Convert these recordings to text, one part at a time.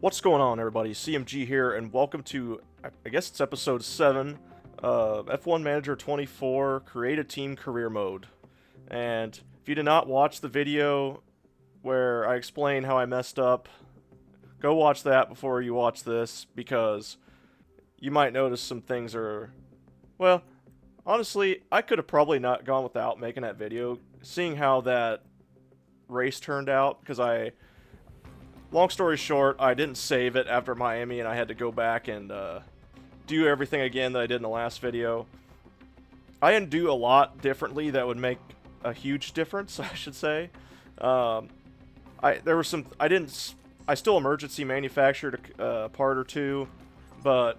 What's going on, everybody? CMG here, and welcome to, I guess it's episode 7 of F1 Manager 24 Create a Team Career Mode. And if you did not watch the video where I explain how I messed up, go watch that before you watch this, because you might notice some things are, well, honestly, I could have probably not gone without making that video, seeing how that race turned out, because long story short, I didn't save it after Miami, and I had to go back and do everything again that I did in the last video. I didn't do a lot differently that would make a huge difference, I should say. I still emergency manufactured a part or two, but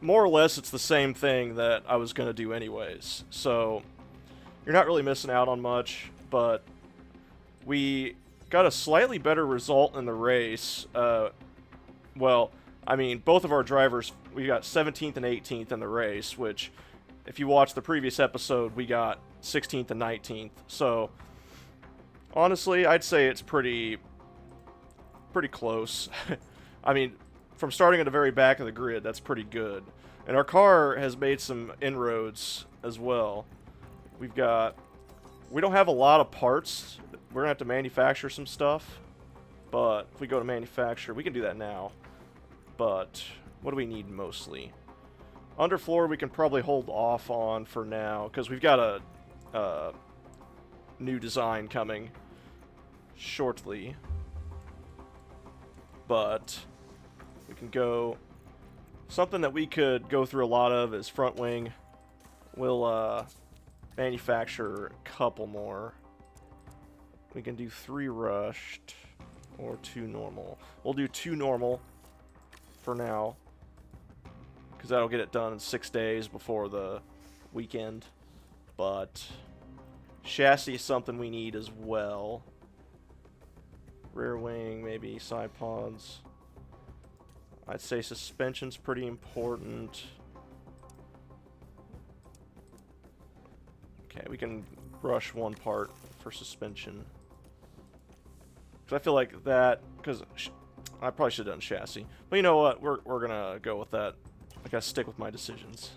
more or less it's the same thing that I was going to do anyways. So you're not really missing out on much, but we got a slightly better result in the race. Well, I mean, both of our drivers, we got 17th and 18th in the race, which, if you watched the previous episode, we got 16th and 19th. So, honestly, I'd say it's pretty close. I mean, from starting at the very back of the grid, that's pretty good. And our car has made some inroads as well. We don't have a lot of parts. We're gonna have to manufacture some stuff, but if we go to manufacture, we can do that now. But what do we need mostly? Underfloor we can probably hold off on for now, because we've got a new design coming shortly. But we can go, something that we could go through a lot of is front wing. We'll manufacture a couple more. We can do 3 rushed or 2 normal. We'll do 2 normal for now, because that'll get it done in 6 days before the weekend. But chassis is something we need as well. Rear wing, maybe side pods. I'd say suspension's pretty important. Okay, we can rush 1 part for suspension. Because I feel like that, because I probably should have done chassis. But you know what? We're going to go with that. I got to stick with my decisions.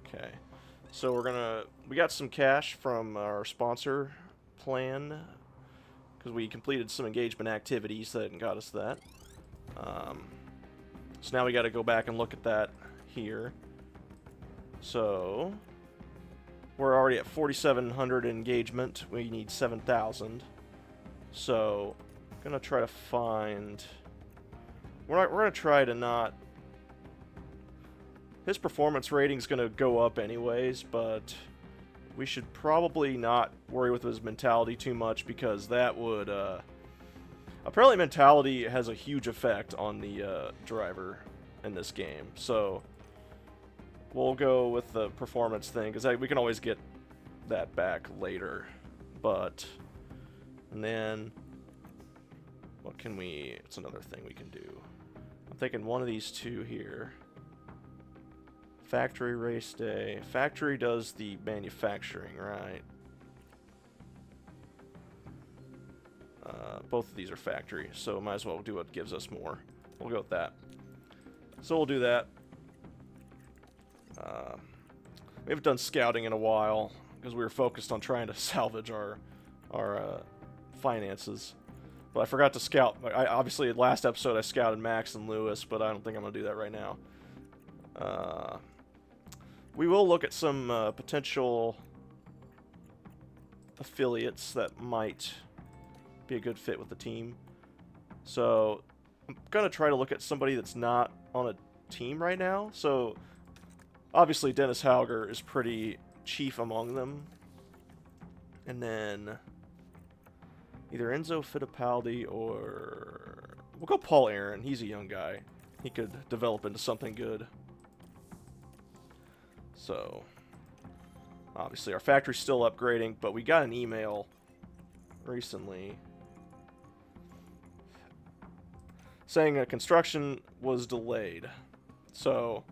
Okay. So we got some cash from our sponsor plan, because we completed some engagement activities that got us that. So now we got to go back and look at that here. So we're already at 4,700 engagement. We need 7,000. So gonna try to find. We're gonna try to not. His performance rating's gonna go up anyways, but we should probably not worry with his mentality too much, because that would apparently mentality has a huge effect on the driver in this game. So we'll go with the performance thing, because we can always get that back later. But, and then, what can we, it's another thing we can do. I'm thinking one of these two here. Factory race day. Factory does the manufacturing, right? Both of these are factory, so might as well do what gives us more. We'll go with that. So we'll do that. We haven't done scouting in a while, because we were focused on trying to salvage our finances. But I forgot to scout. Obviously, last episode I scouted Max and Lewis, but I don't think I'm going to do that right now. We will look at some potential affiliates that might be a good fit with the team. So I'm going to try to look at somebody that's not on a team right now. So obviously, Dennis Hauger is pretty chief among them. And then either Enzo Fittipaldi or... We'll go Paul Aaron. He's a young guy. He could develop into something good. So, obviously, our factory's still upgrading, but we got an email recently saying that construction was delayed. So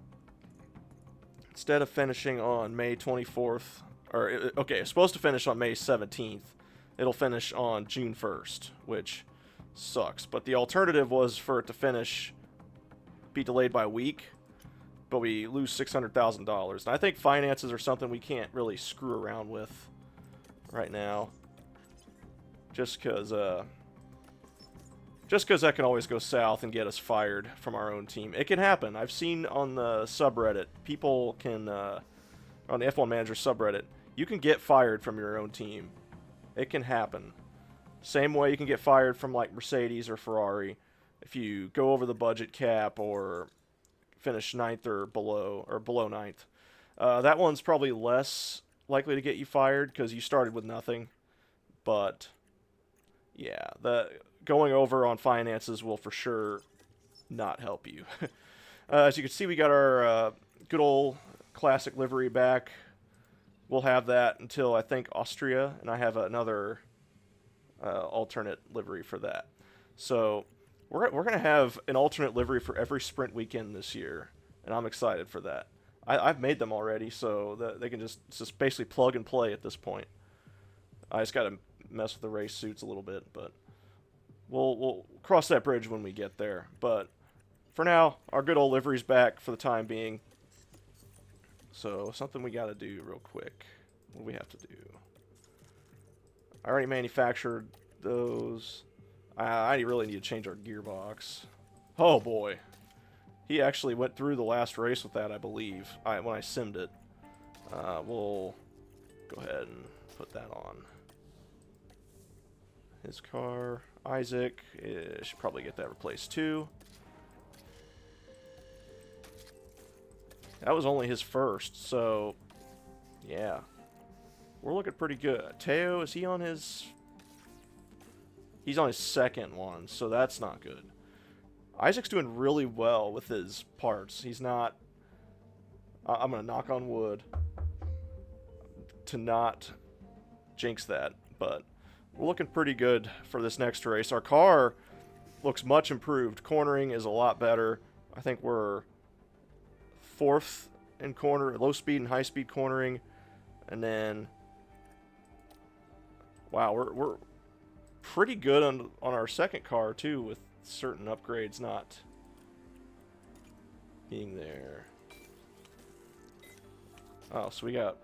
instead of finishing on May 24th, or, okay, it's supposed to finish on May 17th. it'll finish on June 1st, which sucks. But the alternative was for it to be delayed by a week, but we lose $600,000. And I think finances are something we can't really screw around with right now. Just because that can always go south and get us fired from our own team. It can happen. I've seen on the subreddit, people can, on the F1 Manager subreddit, you can get fired from your own team. It can happen. Same way you can get fired from like Mercedes or Ferrari if you go over the budget cap or finish 9th or below 9th. That one's probably less likely to get you fired because you started with nothing. But yeah, the going over on finances will for sure not help you. As you can see, we got our good old classic livery back. We'll have that until I think Austria, and I have another alternate livery for that. So we're going to have an alternate livery for every sprint weekend this year, and I'm excited for that. I've made them already, so they can just basically plug and play at this point. I just got to mess with the race suits a little bit, but we'll cross that bridge when we get there. But for now, our good old livery's back for the time being. So something we got to do real quick. What do we have to do? I already manufactured those. I really need to change our gearbox. Oh boy. He actually went through the last race with that, I believe, when I simmed it. We'll go ahead and put that on. His car. Isaac should probably get that replaced too. That was only his first, so yeah. We're looking pretty good. Teo, is he on his... He's on his second one, so that's not good. Isaac's doing really well with his parts. He's not... I'm going to knock on wood to not jinx that, but we're looking pretty good for this next race. Our car looks much improved. Cornering is a lot better. I think we're 4th in low speed and high speed cornering, and then wow, we're pretty good on our second car too, with certain upgrades not being there. Oh, so we got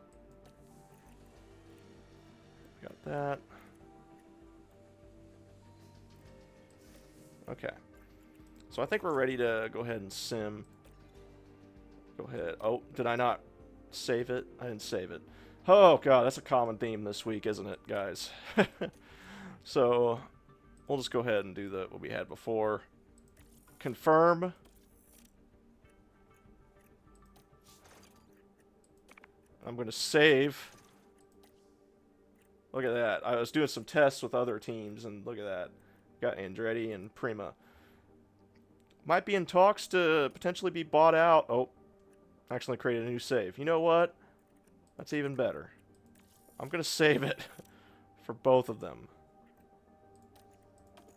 that. Okay, so I think we're ready to go ahead and sim. Go ahead. Oh, did I not save it? I didn't save it. Oh, God, that's a common theme this week, isn't it, guys? So, we'll just go ahead and do what we had before. Confirm. I'm going to save. Look at that. I was doing some tests with other teams, and look at that. Got Andretti and Prima. Might be in talks to potentially be bought out. Oh. Actually created a new save. You know what? That's even better. I'm going to save it for both of them.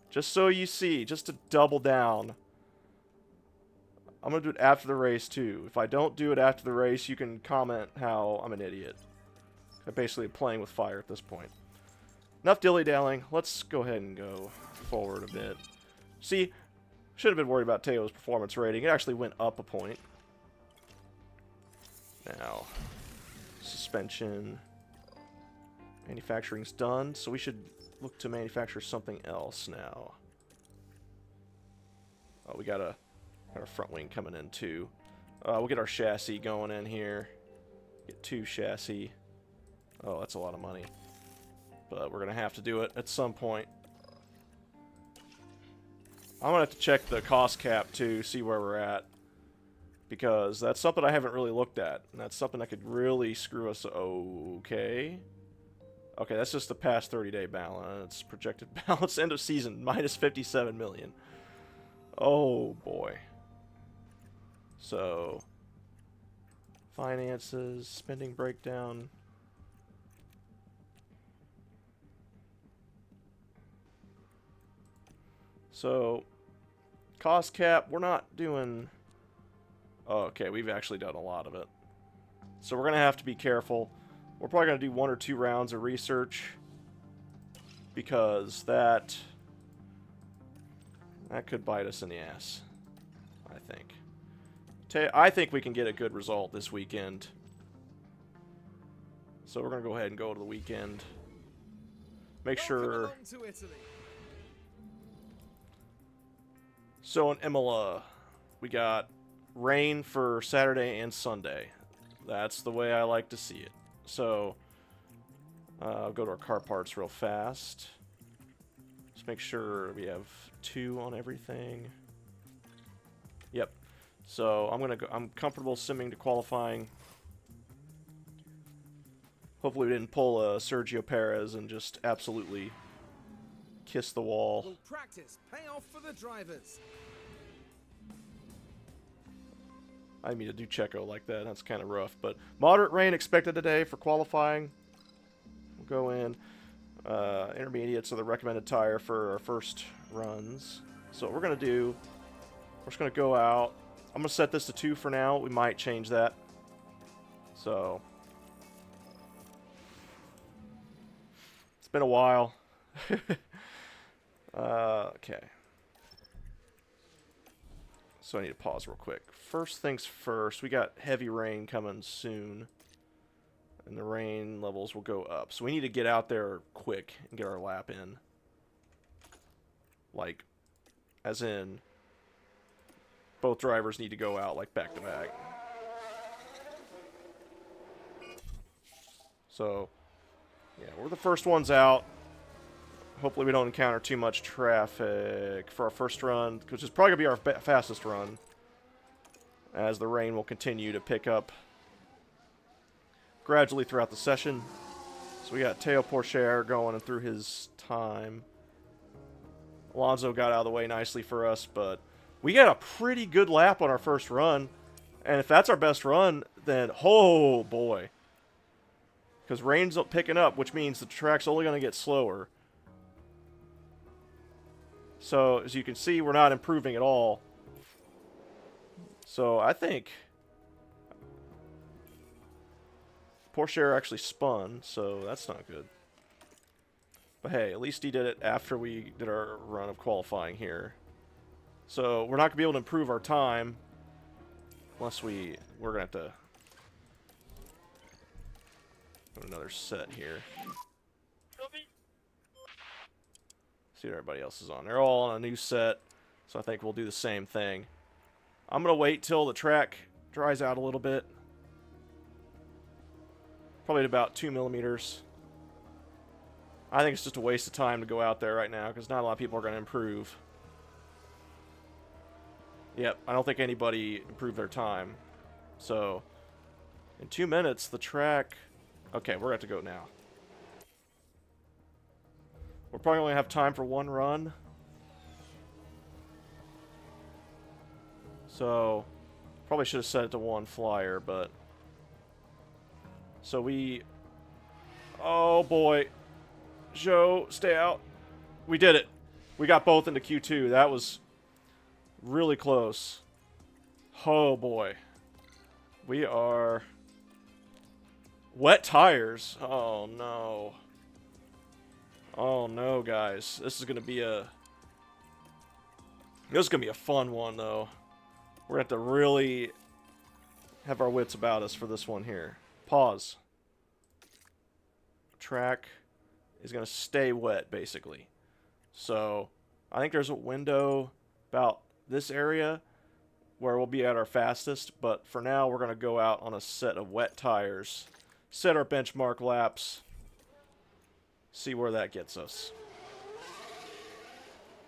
Just so you see, just to double down. I'm going to do it after the race too. If I don't do it after the race, you can comment how I'm an idiot. I'm basically playing with fire at this point. Enough dilly-dallying. Let's go ahead and go forward a bit. See, should have been worried about Teo's performance rating. It actually went up a point. Now, suspension, manufacturing's done, so we should look to manufacture something else now. Oh, we got our front wing coming in too. We'll get our chassis going in here. Get 2 chassis. Oh, that's a lot of money. But we're going to have to do it at some point. I'm going to have to check the cost cap too, see where we're at. Because that's something I haven't really looked at. And that's something that could really screw us. Okay. Okay, that's just the past 30-day balance. Projected balance end of season, minus 57 million. Oh, boy. So, finances, spending breakdown. So, cost cap, we're not doing... Oh, okay, we've actually done a lot of it. So we're going to have to be careful. We're probably going to do 1 or 2 rounds of research. because that could bite us in the ass, I think. I think we can get a good result this weekend. So we're going to go ahead and go to the weekend. Make sure... So in Imola, we got rain for Saturday and Sunday. That's the way I like to see it. So, I'll go to our car parts real fast. Just make sure we have 2 on everything. Yep. So I'm comfortable simming to qualifying. Hopefully we didn't pull a Sergio Perez and just absolutely kiss the wall. We'll practice. Pay off for the drivers. I didn't mean to do Checo like that. That's kind of rough. But moderate rain expected today for qualifying. We'll go in. Intermediates are the recommended tire for our first runs. So what we're going to do, we're just going to go out. I'm going to set this to 2 for now. We might change that. So it's been a while. Okay. So I need to pause real quick. First things first, we got heavy rain coming soon. And the rain levels will go up. So we need to get out there quick and get our lap in. Like, as in, both drivers need to go out like back to back. So, yeah, we're the first ones out. Hopefully we don't encounter too much traffic for our first run, which is probably going to be our fastest run, as the rain will continue to pick up gradually throughout the session. So we got Teo Porcher going through his time. Alonso got out of the way nicely for us, but we got a pretty good lap on our first run. And if that's our best run, then, oh boy. Because rain's picking up, which means the track's only going to get slower. So, as you can see, we're not improving at all. So, I think Porcher actually spun, so that's not good. But hey, at least he did it after we did our run of qualifying here. So, we're not going to be able to improve our time unless we're going to have to put another set here. See what everybody else is on. They're all on a new set, so I think we'll do the same thing. I'm going to wait till the track dries out a little bit. Probably at about 2 millimeters. I think it's just a waste of time to go out there right now, because not a lot of people are going to improve. Yep, I don't think anybody improved their time. So, in 2 minutes, the track... Okay, we're going to have to go now. We'll probably only have time for 1 run. So, probably should have set it to 1 flyer, but... So we... Oh boy. Joe, stay out. We did it. We got both into Q2. That was really close. Oh boy. We are... Wet tires. Oh no. Oh no, guys. This is gonna be a fun one, though. We're gonna have to really have our wits about us for this one here. Pause. Track is gonna stay wet, basically. So, I think there's a window about this area where we'll be at our fastest, but for now, we're gonna go out on a set of wet tires, set our benchmark laps, see where that gets us.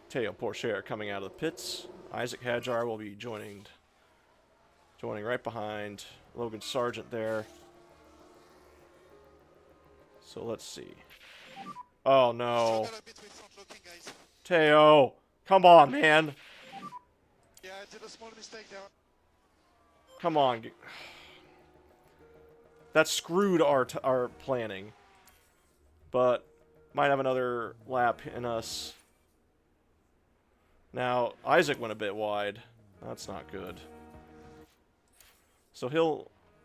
Teo Porcher coming out of the pits. Isaac Hadjar will be joining right behind Logan Sargent there. So let's see. Oh no. Teo, come on, man. Yeah, I did a small mistake there. Come on. That screwed our planning. But might have another lap in us. Now, Isaac went a bit wide. That's not good. So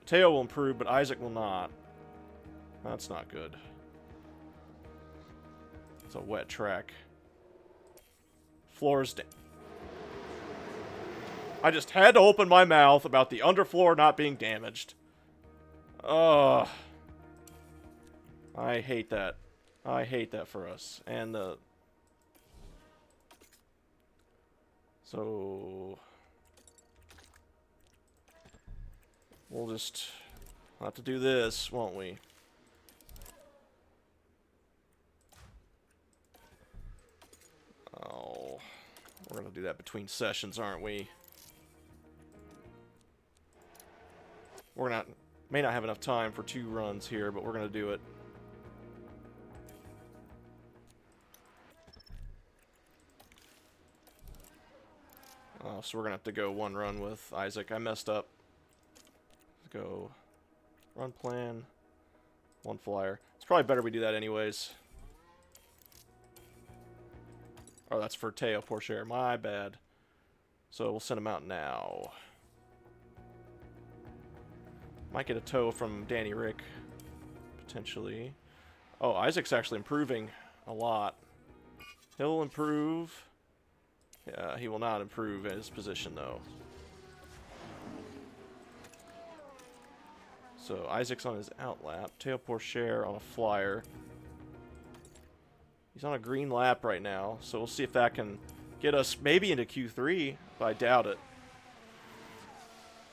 Teo will improve, but Isaac will not. That's not good. It's a wet track. Floor's I just had to open my mouth about the underfloor not being damaged. Ugh. I hate that. I hate that for us. And so we'll just have to do this, won't we? Oh, we're gonna do that between sessions, aren't we? May not have enough time for 2 runs here, but we're gonna do it. Oh, so we're gonna have to go 1 run with Isaac. I messed up. Let's go run plan, 1 flyer. It's probably better we do that anyways. Oh, that's for Teo Porcher. My bad. So we'll send him out now. Might get a tow from Danny Rick, potentially. Oh, Isaac's actually improving a lot. He'll improve. Yeah, he will not improve in his position, though. So Isaac's on his out lap. Teo Porcher on a flyer. He's on a green lap right now, so we'll see if that can get us maybe into Q3, but I doubt it.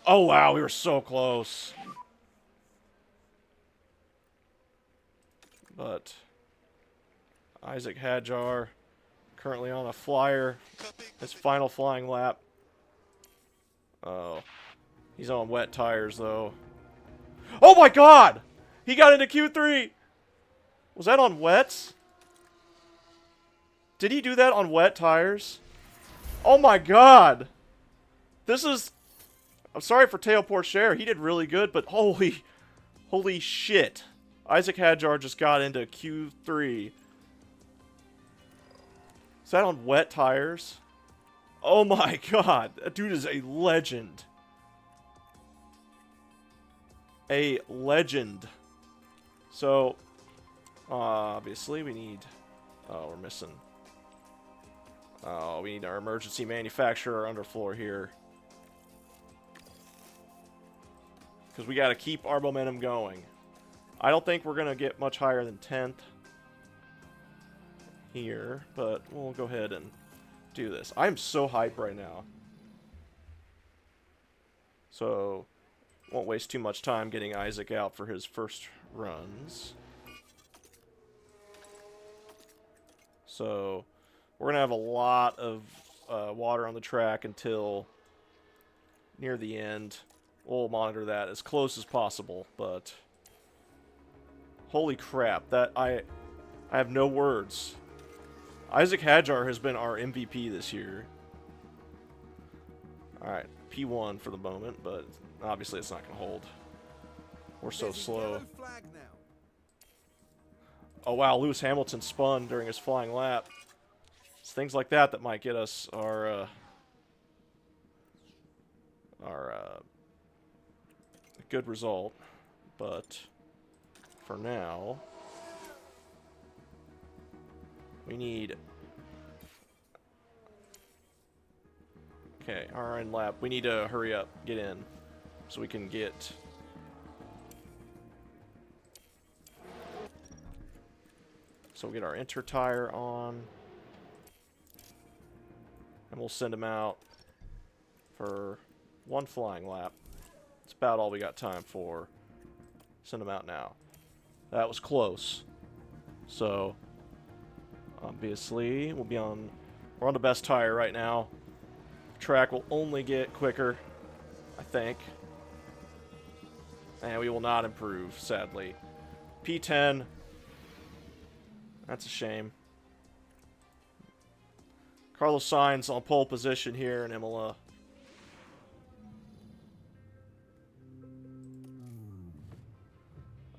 Oh, wow, we were so close. But Isaac Hadjar currently on a flyer. His final flying lap. Oh, he's on wet tires, though. Oh, my God! He got into Q3! Was that on wets? Did he do that on wet tires? Oh my God! This is... I'm sorry for Teo Porcher. He did really good, but holy shit. Isaac Hadjar just got into Q3. Is that on wet tires? Oh my God. That dude is a legend. A legend. So, obviously we need... Oh, we're missing... Oh, we need our emergency manufacturer underfloor here. Because we got to keep our momentum going. I don't think we're going to get much higher than 10th here, but we'll go ahead and do this. I'm so hyped right now. So, won't waste too much time getting Isaac out for his first runs. So... We're going to have a lot of water on the track until near the end. We'll monitor that as close as possible, but holy crap, that I have no words. Isaac Hadjar has been our MVP this year. Alright, P1 for the moment, but obviously it's not going to hold. We're so slow. Oh wow, Lewis Hamilton spun during his flying lap. It's things like that that might get us our good result, but for now we need our end lap. We need to hurry up, get in, so we can get our inter tire on. And we'll send him out for 1 flying lap. It's about all we got time for. Send him out now. That was close. So, obviously, we're on the best tire right now. Track will only get quicker, I think. And we will not improve, sadly. P10. That's a shame. Carlos Sainz on pole position here in Imola.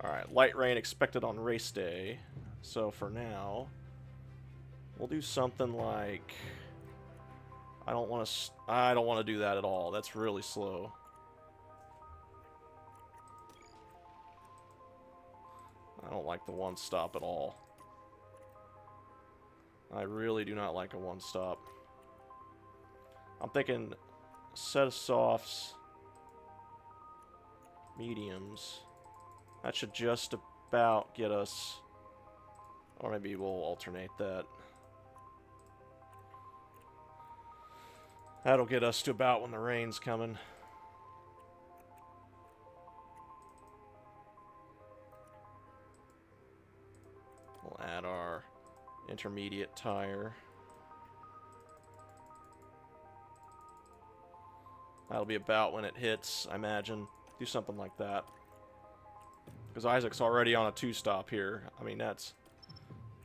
Alright, light rain expected on race day. So for now, we'll do something like... I don't want to do that at all. That's really slow. I don't like the 1 stop at all. I really do not like a one-stop. I'm thinking set of softs, mediums. That should just about get us, or maybe we'll alternate that. That'll get us to about when the rain's coming. We'll add our intermediate tire. That'll be about when it hits, I imagine. Do something like that. Because Isaac's already on a two-stop here. I mean, that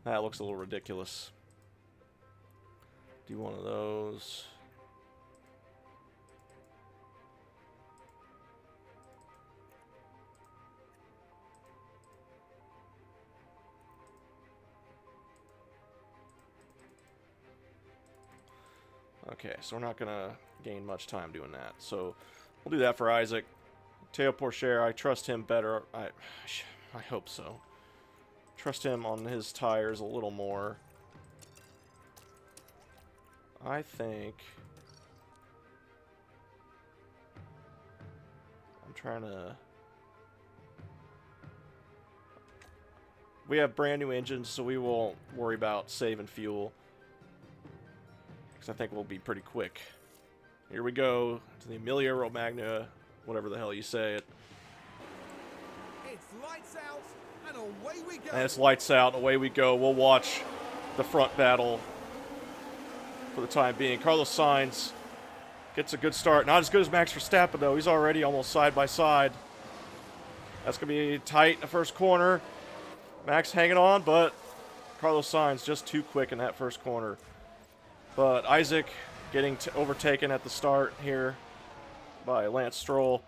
looks a little ridiculous. Do one of those. Okay, so we're not going to gain much time doing that. So we'll do that for Isaac. Teo Porcher, I trust him better. I hope so. Trust him on his tires a little more. I think... I'm trying to... We have brand new engines, so we won't worry about saving fuel. Because I think we'll be pretty quick. Here we go to the Emilia Romagna, whatever the hell you say it. It's lights out and away we go. And it's lights out, away we go. We'll watch the front battle for the time being. Carlos Sainz gets a good start. Not as good as Max Verstappen, though. He's already almost side by side. That's going to be tight in the first corner. Max hanging on, but Carlos Sainz just too quick in that first corner. But Isaac getting overtaken at the start here by Lance Stroll.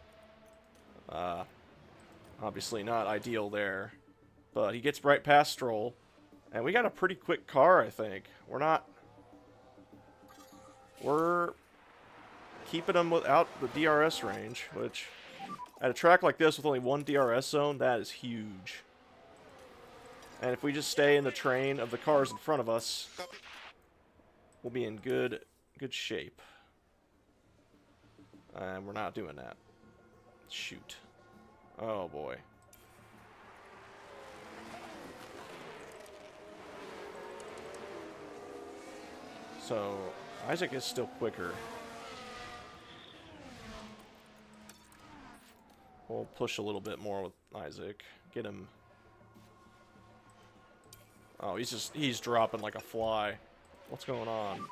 Obviously not ideal there. But he gets right past Stroll. And we got a pretty quick car, I think. We're keeping them without the DRS range, which at a track like this with only one DRS zone, that is huge. And if we just stay in the train of the cars in front of us, we'll be in good shape. And we're not doing that. Shoot. Oh boy. So, Isaac is still quicker. We'll push a little bit more with Isaac. Get him. Oh, he's dropping like a fly. What's going on?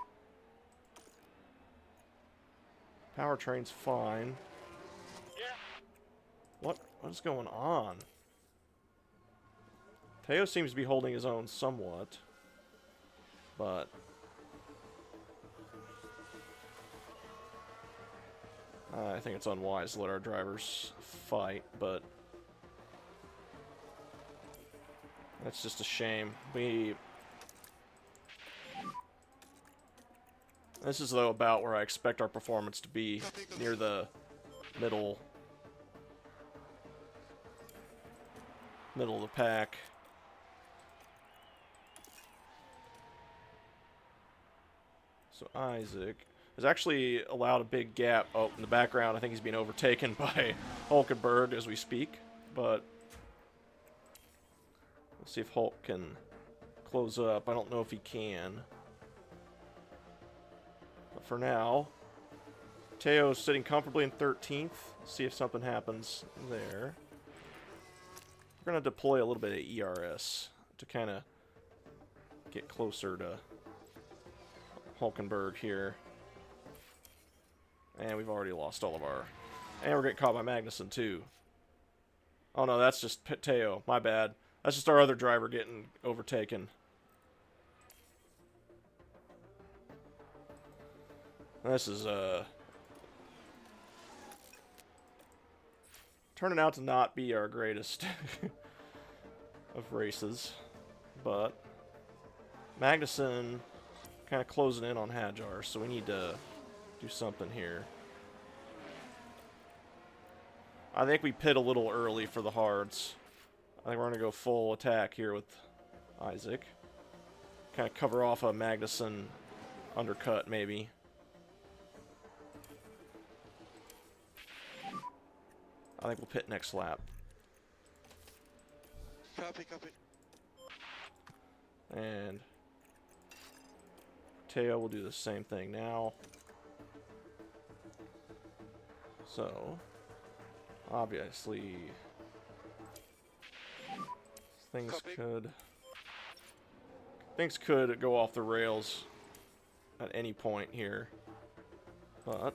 Powertrain's fine. Yeah. What is going on? Teo seems to be holding his own somewhat. But I think it's unwise to let our drivers fight, but that's just a shame. This is, though, about where I expect our performance to be, near the middle of the pack. So Isaac has actually allowed a big gap. Oh, in the background, I think he's being overtaken by Hulkenberg as we speak, but we'll see if Hulk can close up. I don't know if he can. But for now, Teo's sitting comfortably in 13th. See if something happens there. We're going to deploy a little bit of ERS to kind of get closer to Hulkenberg here. And we've already lost all of our... And we're getting caught by Magnussen, too. Oh, no, that's just Teo. My bad. That's just our other driver getting overtaken. This is, turning out to not be our greatest of races. But Magnussen kind of closing in on Hadjar, so we need to do something here. I think we pit a little early for the hards. I think we're going to go full attack here with Isaac. kind of cover off a Magnuson undercut, maybe. I think we'll pit next lap. Copy, copy. And Teo will do the same thing now. So, obviously, things could go off the rails at any point here, but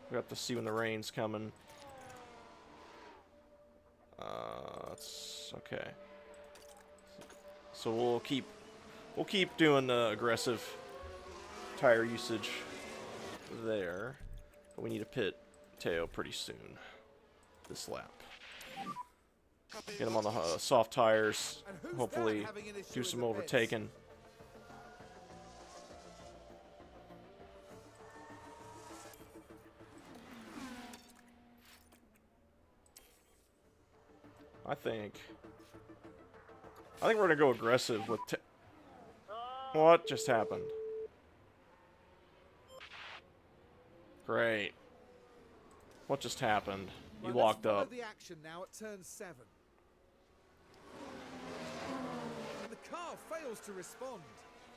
we have to see when the rain's coming. That's okay. So we'll keep doing the aggressive tire usage there, but we need to pit Teo pretty soon this lap. Copy. Get him on the soft tires, And who's hopefully that having an issue do with some the pits? overtaking. I think we're gonna go aggressive with what just happened? Great. What just happened? You Right, locked let's follow up. the action now at turn 7. And the car fails to respond.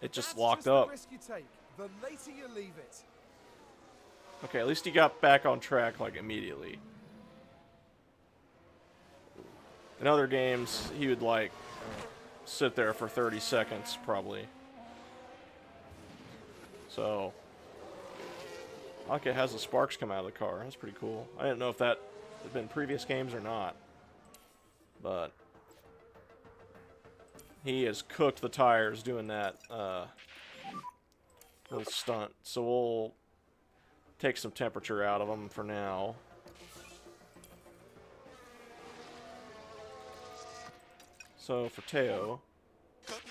It just That's locked the up. risk you take. The later you leave it. Okay, at least he got back on track like immediately. In other games, he would like sit there for 30 seconds probably. So, like it has the sparks come out of the car. That's pretty cool. I didn't know if that had been previous games or not, but he has cooked the tires doing that little stunt. So we'll take some temperature out of them for now. So for Teo, Copy.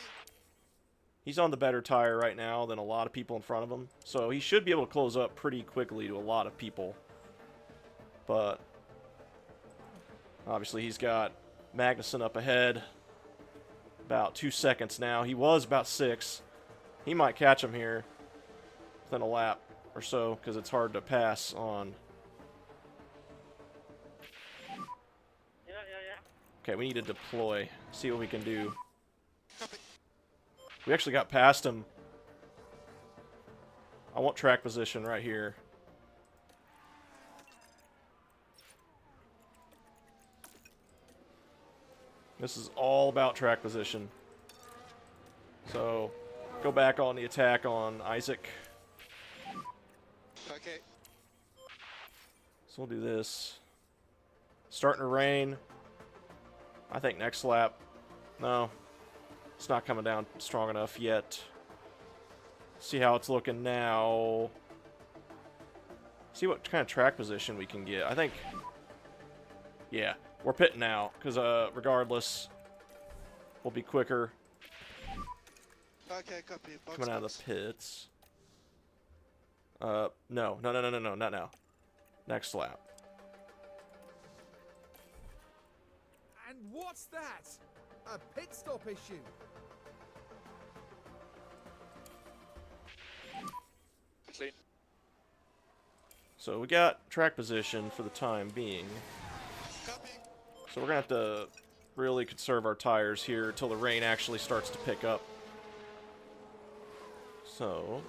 he's on the better tire right now than a lot of people in front of him. So he should be able to close up pretty quickly to a lot of people. But obviously he's got Magnuson up ahead. About 2 seconds now. He was about 6. He might catch him here within a lap or so because it's hard to pass on. Okay, we need to deploy. See what we can do. Copy. We actually got past him. I want track position right here. This is all about track position. So, go back on the attack on Isaac. Okay. So we'll do this. Starting to rain. I think next lap. No. It's not coming down strong enough yet. See how it's looking now. See what kind of track position we can get. I think... Yeah, we're pitting now. Because regardless, we'll be quicker Okay, copy. Box, coming out of box. the pits. No, not now. Next lap. And what's that? A pit stop issue. Clean. So we got track position for the time being. Copy. So we're going to have to really conserve our tires here until the rain actually starts to pick up. So...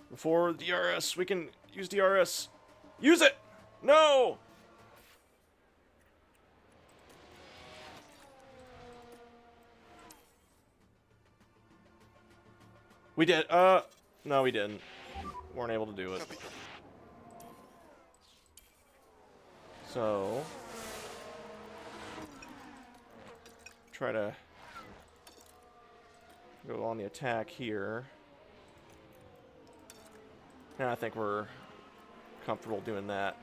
Before DRS, we can use DRS. Use it! No! We did, no we didn't. Weren't able to do it. Copy. So... Try to Go on the attack here. And I think we're comfortable doing that.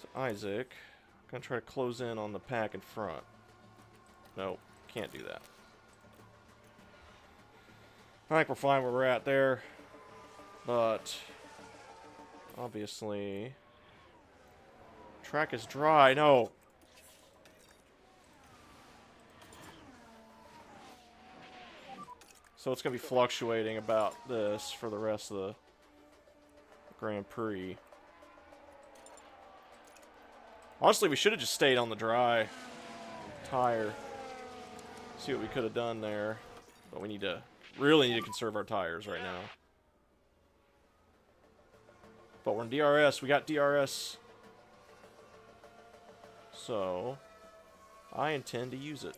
So Isaac, gonna try to close in on the pack in front. Nope, can't do that. I think we're fine where we're at there, but obviously track is dry. No. So it's gonna be fluctuating about this for the rest of the Grand Prix. Honestly, we should have just stayed on the dry tire. See what we could have done there. But we really need to conserve our tires right now. But we're in DRS. We got DRS. So I intend to use it.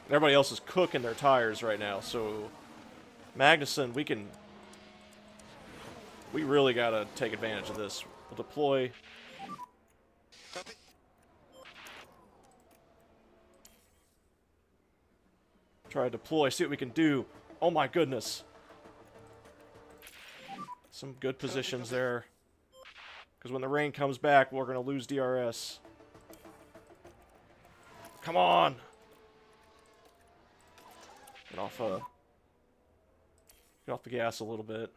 Everybody else is cooking their tires right now. So Magnussen, we really got to take advantage of this. We'll deploy. Copy. Try to deploy, see what we can do. Oh my goodness. Some good positions there. Because when the rain comes back, we're going to lose DRS. Come on! Get off the gas a little bit.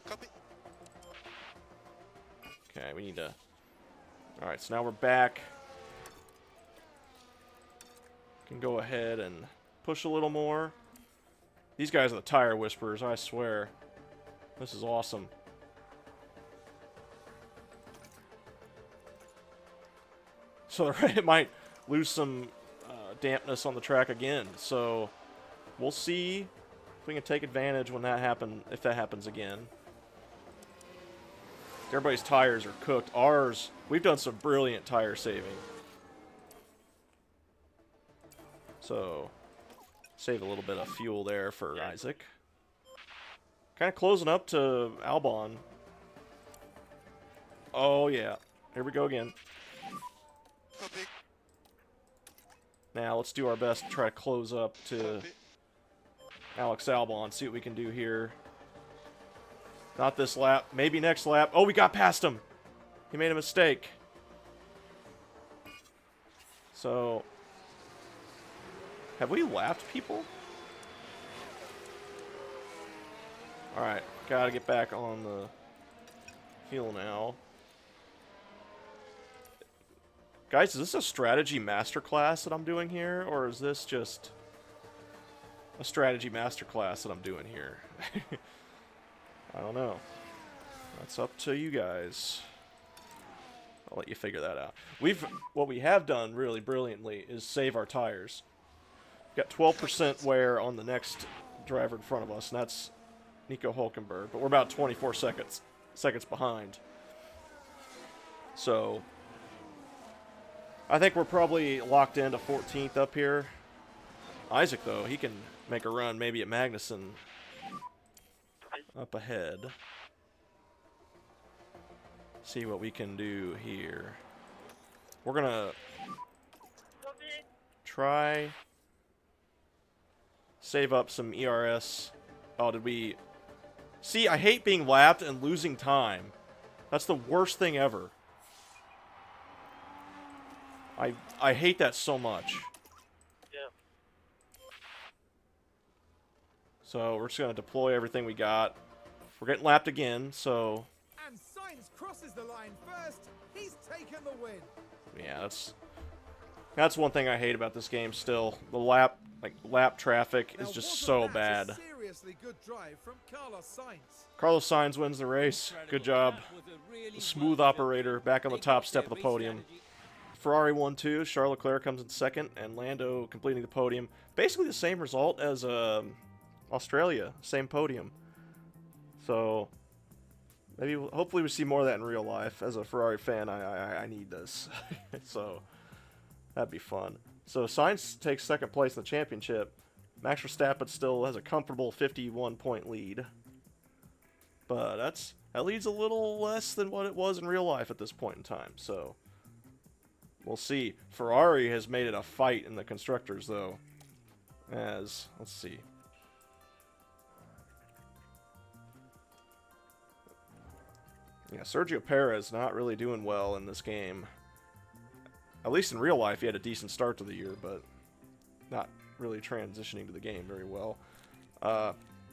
Copy. Okay, we need to... Alright, so now we're back. Can go ahead and push a little more. These guys are the tire whisperers, I swear. This is awesome. So it might lose some dampness on the track again. So we'll see if we can take advantage when that if that happens again. Everybody's tires are cooked. Ours, we've done some brilliant tire saving. So, save a little bit of fuel there for Isaac. Kind of closing up to Albon. Oh, yeah. Here we go again. Copy. Now, let's do our best to try to close up to Copy. Alex Albon. See what we can do here. Not this lap. Maybe next lap. Oh, we got past him. He made a mistake. So... have we lapped people? Alright, gotta get back on the field now. Guys, is this a strategy masterclass that I'm doing here? Or is this just a strategy masterclass that I'm doing here? I don't know. That's up to you guys. I'll let you figure that out. What we have done really brilliantly is save our tires. Got 12% wear on the next driver in front of us, and that's Nico Hulkenberg. But we're about 24 seconds behind. So I think we're probably locked into 14th up here. Isaac, though, he can make a run maybe at Magnussen up ahead. See what we can do here. We're going to try... save up some ERS. Oh, did we... See, I hate being lapped and losing time. That's the worst thing ever. I hate that so much. Yeah. So we're just going to deploy everything we got. We're getting lapped again, so... And Sainz crosses the line first. He's taken the win. Yeah, that's one thing I hate about this game still. The lap traffic is Now, just wasn't so that bad. a seriously good drive from Carlos Sainz. Carlos Sainz wins the race. Good job. The smooth operator back on the top step of the podium. Ferrari won too. Charles Leclerc comes in second, and Lando completing the podium. Basically the same result as Australia, same podium. So maybe, hopefully, we see more of that in real life. As a Ferrari fan, I need this. So that'd be fun. So Sainz takes second place in the championship. Max Verstappen still has a comfortable 51-point lead. But that lead's a little less than what it was in real life at this point in time. So We'll see. Ferrari has made it a fight in the constructors, though. As, let's see. Yeah, Sergio Perez not really doing well in this game. At least in real life, he had a decent start to the year, but not really transitioning to the game very well.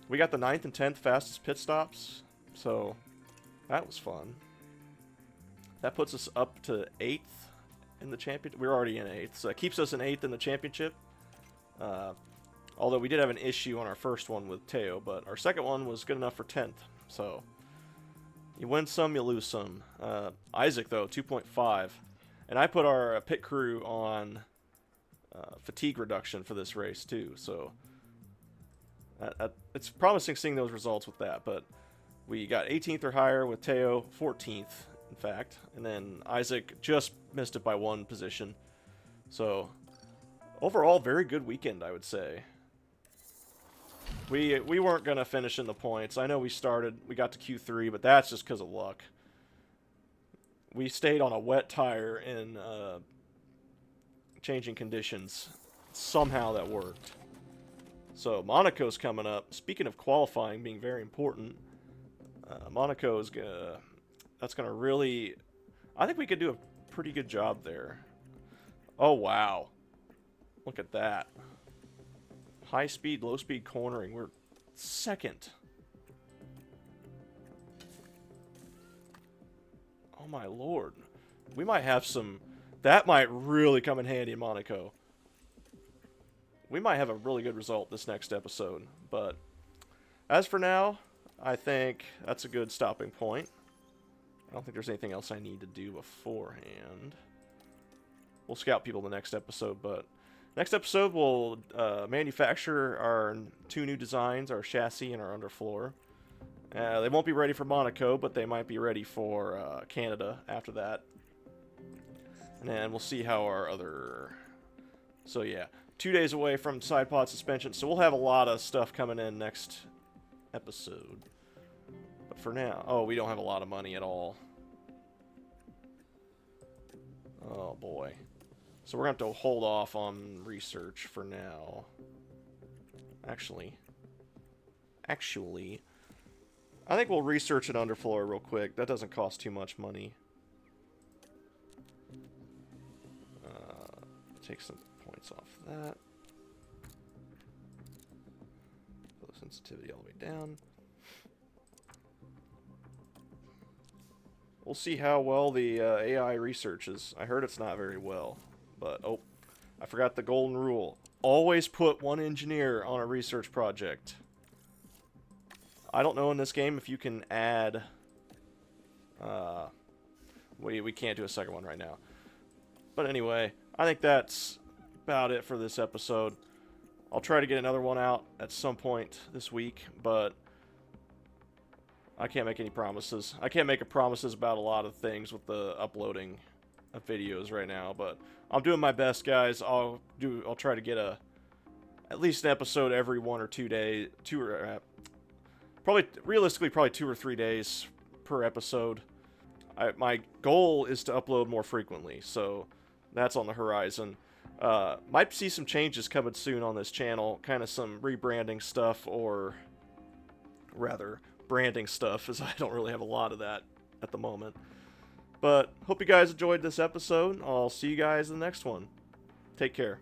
We got the 9th and 10th fastest pit stops, so that was fun. That puts us up to 8th in the championship. We're already in 8th, so that keeps us in 8th in the championship. Although we did have an issue on our first one with Teo, but our second one was good enough for 10th. So you win some, you lose some. Isaac, though, 2.5. And I put our pit crew on fatigue reduction for this race, too. So it's promising seeing those results with that. But we got 18th or higher with Teo, 14th, in fact. And then Isaac just missed it by 1 position. So overall, very good weekend, I would say. We weren't going to finish in the points. I know we got to Q3, but that's just because of luck. We stayed on a wet tire in changing conditions. Somehow that worked. So Monaco's coming up. Speaking of qualifying being very important, Monaco's that's gonna really. I think we could do a pretty good job there. Oh wow! Look at that. High speed, low speed cornering. We're 2nd. Oh my lord. We might have some... That might really come in handy in Monaco. We might have a really good result this next episode. But as for now, I think that's a good stopping point. I don't think there's anything else I need to do beforehand. We'll scout people in the next episode, but... Next episode, we'll manufacture our 2 new designs, our chassis and our underfloor. They won't be ready for Monaco, but they might be ready for Canada after that. And then we'll see how our other... So yeah, 2 days away from side pod suspension, so we'll have a lot of stuff coming in next episode. But for now... Oh, we don't have a lot of money at all. Oh boy. So we're going to have to hold off on research for now. Actually, I think we'll research an underfloor real quick. That doesn't cost too much money. Take some points off that. Low sensitivity all the way down. We'll see how well the AI researches. I heard it's not very well. But, oh, I forgot the golden rule. Always put 1 engineer on a research project. I don't know in this game if you can add... we can't do a second one right now. But anyway, I think that's about it for this episode. I'll try to get another one out at some point this week, but I can't make any promises. I can't make promises about a lot of things with the uploading of videos right now, but I'm doing my best, guys. I'll try to get at least an episode every 1 or 2 days, realistically probably 2 or 3 days per episode. My goal is to upload more frequently, so that's on the horizon. Might see some changes coming soon on this channel, kind of some rebranding stuff, or rather branding stuff, as I don't really have a lot of that at the moment. But hope you guys enjoyed this episode. I'll see you guys in the next one. Take care.